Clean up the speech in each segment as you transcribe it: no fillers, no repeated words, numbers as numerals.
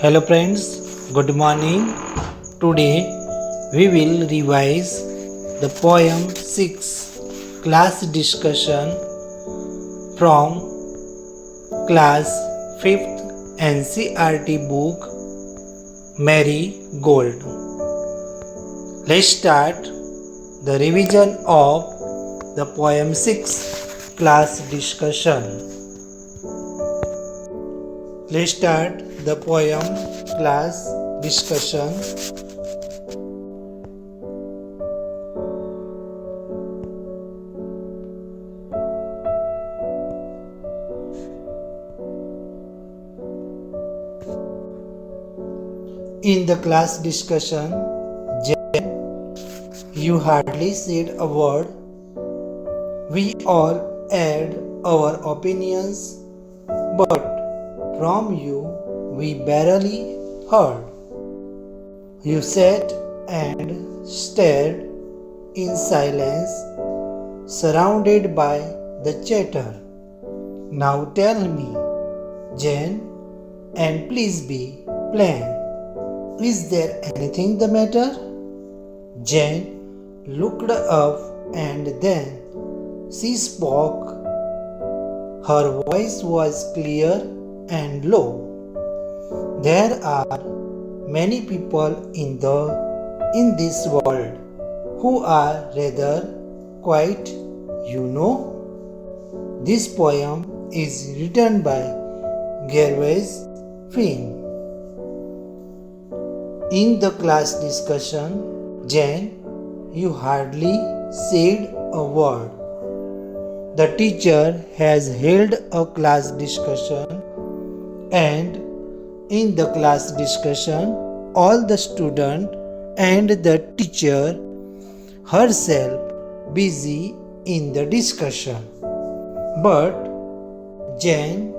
Hello friends, good morning. Today we will revise the poem 6 class discussion from class 5th NCERT book Mary Gold. Let's start the revision of the poem 6 class discussion. Let's start the poem class discussion. In the class discussion, you hardly said a word. We all add our opinions, but from you we barely heard. You sat and stared in silence, surrounded by the chatter. Now tell me, Jane, and please be plain. Is there anything the matter? Jane looked up and then she spoke. Her voice was clear and low. There are many people in this world who are rather quiet, you know. This poem is written by Gervais Finn. In the class discussion, Jane, you hardly said a word. The teacher has held a class discussion, and in the class discussion, all the student and the teacher herself busy in the discussion. But Jane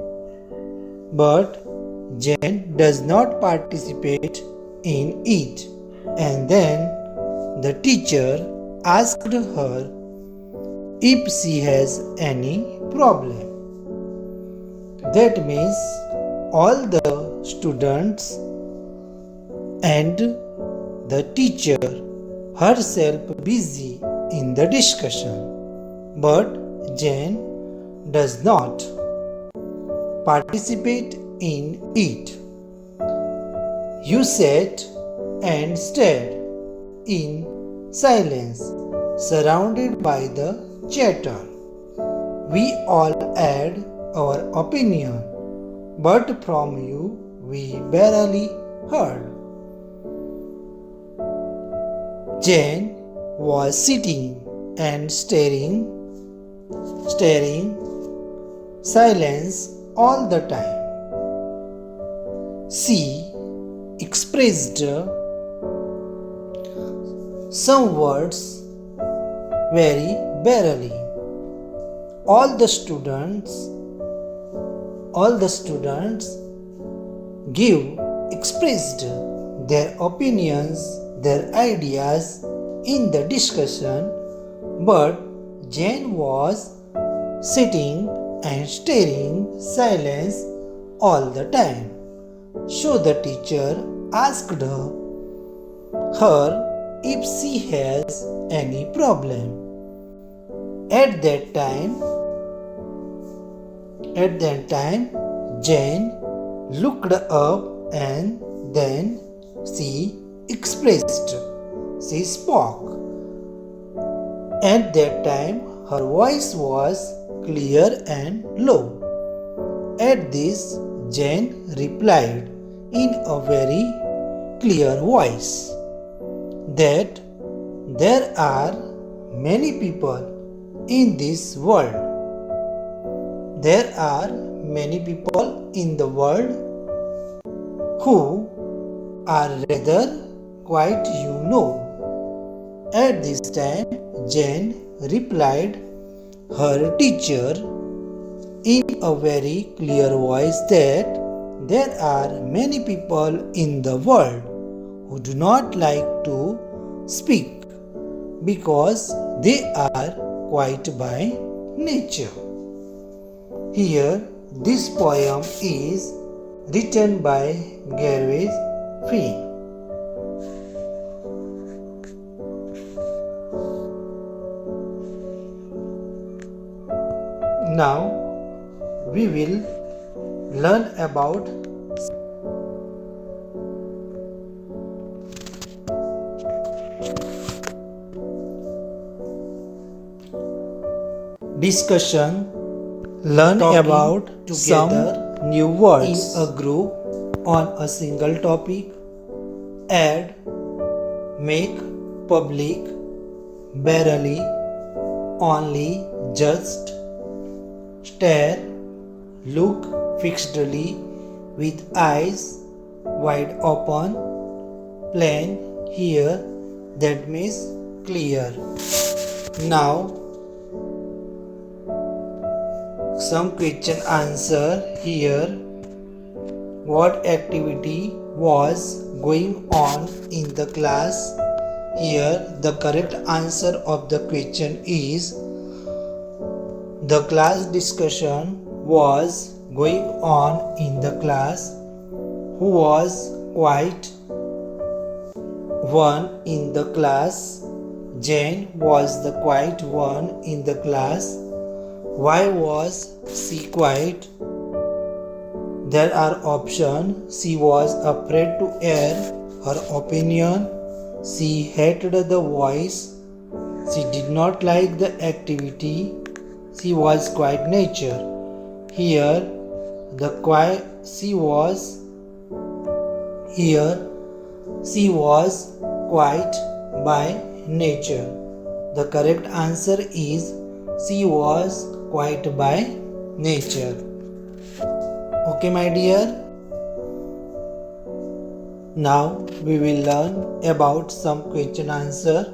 does not participate in it. And then the teacher asked her if she has any problem. That means all the students and the teacher herself busy in the discussion, but Jane does not participate in it. You sat and stared in silence, surrounded by the chatter. We all add our opinion, but from you we barely heard. Jane was sitting and staring silence all the time. She expressed some words very barely. All the students expressed their opinions, their ideas in the discussion, but Jane was sitting and staring silence all the time. So the teacher asked her if she has any problem. At that time, Jane looked up and then she spoke. At that time, her voice was clear and low. At this, Jane replied in a very clear voice that there are many people in this world. There are many people in the world who are rather quiet, you know. At this time, Jane replied her teacher in a very clear voice that there are many people in the world who do not like to speak because they are quiet by nature. Here, this poem is written by Gervais Fee. Now we will learn about discussion. Learn about some new words in a group on a single topic. Add, make, public, barely, only, just, stare, look fixedly with eyes wide open, plain, here, that means clear. Now some question answer here. What activity was going on in the class? Here the correct answer of the question is the class discussion was going on in the class. Who was quiet one in the class? Jane was the quiet one in the class. Why was she quiet? There are options. She was afraid to air her opinion. She hated the voice. She did not like the activity. She was quiet nature. Here she was quiet by nature. The correct answer is she was quiet by nature. Okay, my dear. Now we will learn about some question answer.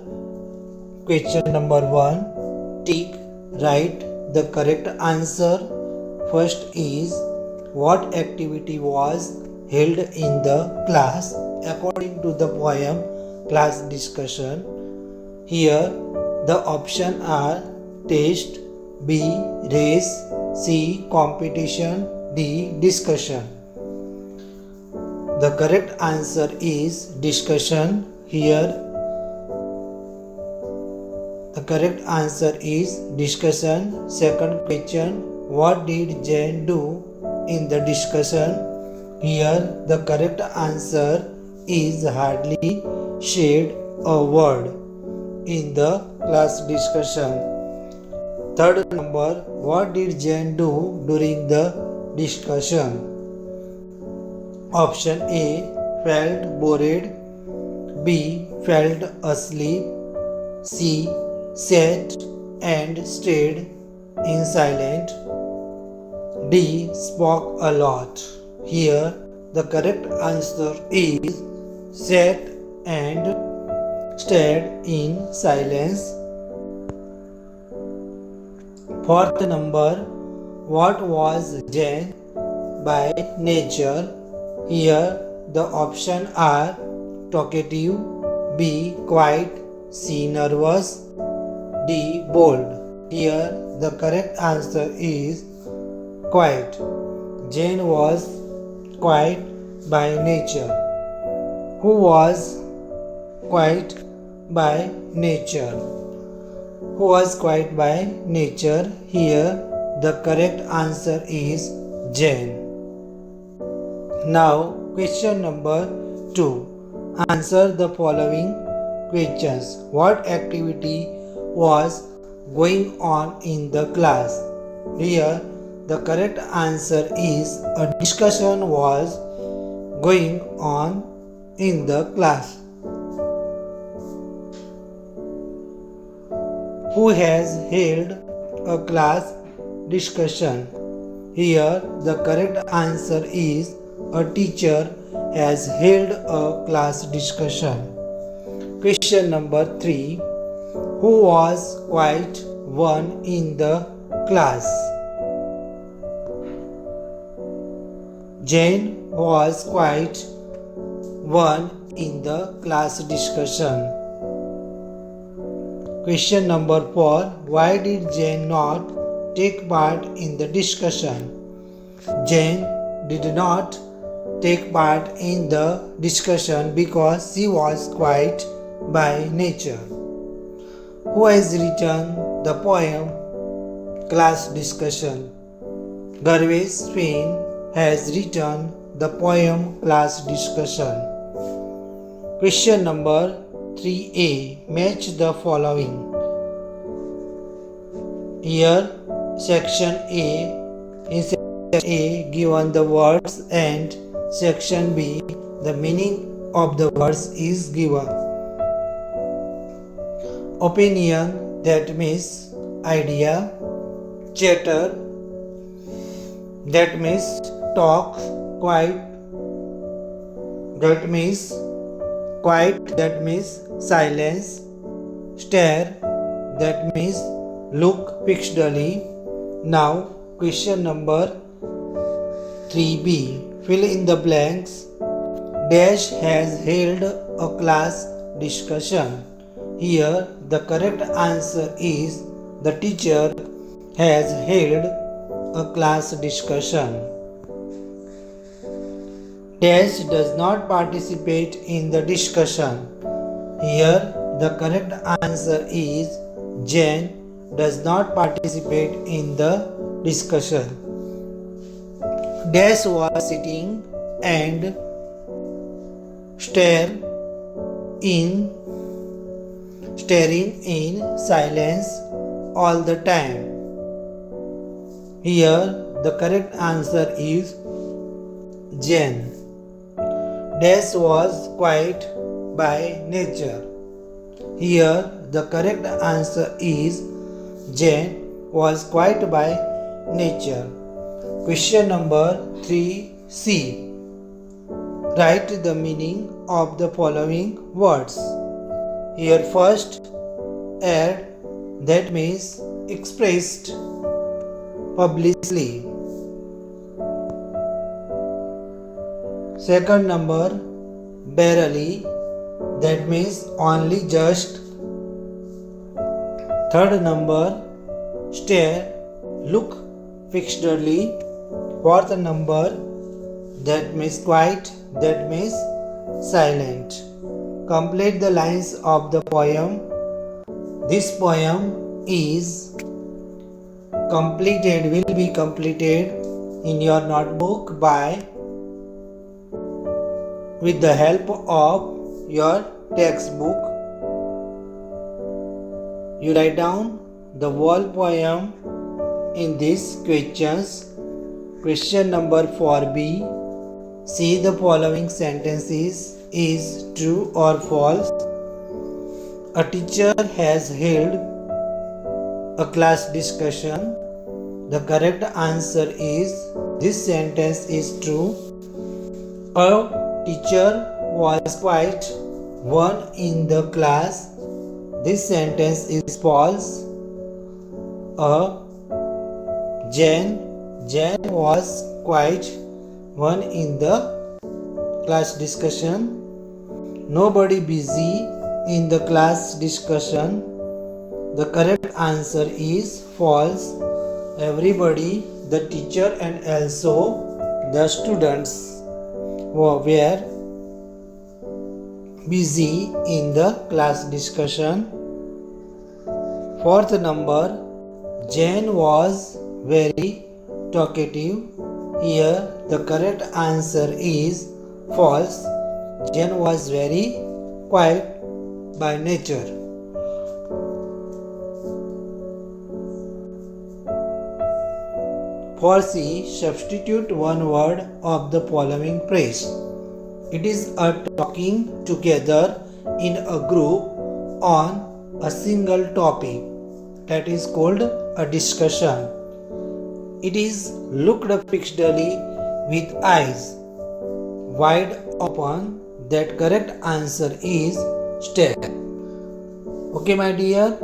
Question number 1. Tick, write the correct answer. First is, what activity was held in the class according to the poem Class Discussion? Here the options are test, B, race, C, competition, D, discussion. The correct answer is discussion. Here the correct answer is discussion. Second question, what did Jane do in the discussion? Here the correct answer is hardly said a word in the class discussion. Third number, what did Jane do during the discussion? Option A, felt bored, B, felt asleep, C, sat and stayed in silence, D, spoke a lot. Here the correct answer is sat and stayed in silence. Fourth number, what was Jane by nature? Here the options are talkative, B, quiet, C, nervous, D, bold. Here the correct answer is quiet. Jane was quiet by nature. Who was quiet by nature? Who was quiet by nature? Here the correct answer is Jane. Now question number 2. Answer the following questions. What activity was going on in the class? Here the correct answer is a discussion was going on in the class. Who has held a class discussion? Here the correct answer is a teacher has held a class discussion. Question number 3. Who was quiet one in the class? Jane was quiet one in the class discussion. Question number 4. Why did Jane not take part in the discussion? Jane did not take part in the discussion because she was quiet by nature. Who has written the poem Class Discussion? Garvey Swain has written the poem Class Discussion. Question number 3a. Match the following. Here, section A. In section A, given the words, and section B, the meaning of the words is given. Opinion, that means idea. Chatter, that means talk. Quiet, that means silence. Stare, that means look fixedly. Now, question number 3b. Fill in the blanks. Dash has held a class discussion. Here, the correct answer is the teacher has held a class discussion. Dash does not participate in the discussion. Here, the correct answer is Jane does not participate in the discussion. Dash was sitting and staring in silence all the time. Here, the correct answer is Jane. Dash was quiet by nature. Here, the correct answer is Jane was quiet by nature. Question number 3c. Write the meaning of the following words. Here first, add, that means expressed publicly. Second number, barely, that means only just. Third number, stare, look fixedly. Fourth number, that means quiet, that means silent. Complete the lines of the poem. This poem is will be completed in your notebook with the help of your textbook. You write down the whole poem in these questions. Question number 4b. See the following sentences is true or false. A teacher has held a class discussion. The correct answer is this sentence is true. A teacher was quiet one in the class. This sentence is false. Jane was quiet one in the class discussion. Nobody busy in the class discussion. The correct answer is false. Everybody, the teacher and also the students were busy in the class discussion. Fourth number, Jane was very talkative. Here the correct answer is false. Jane was very quiet by nature. For C, substitute one word of the following phrase. It is a talking together in a group on a single topic. That is called a discussion. It is looked fixedly with eyes wide open. That correct answer is stare. Okay, my dear,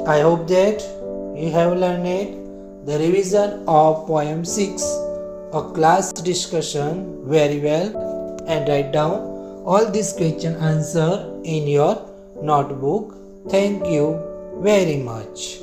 I hope that you have learned the revision of poem 6, a class discussion, very well, and write down all these question answer in your notebook. Thank you very much.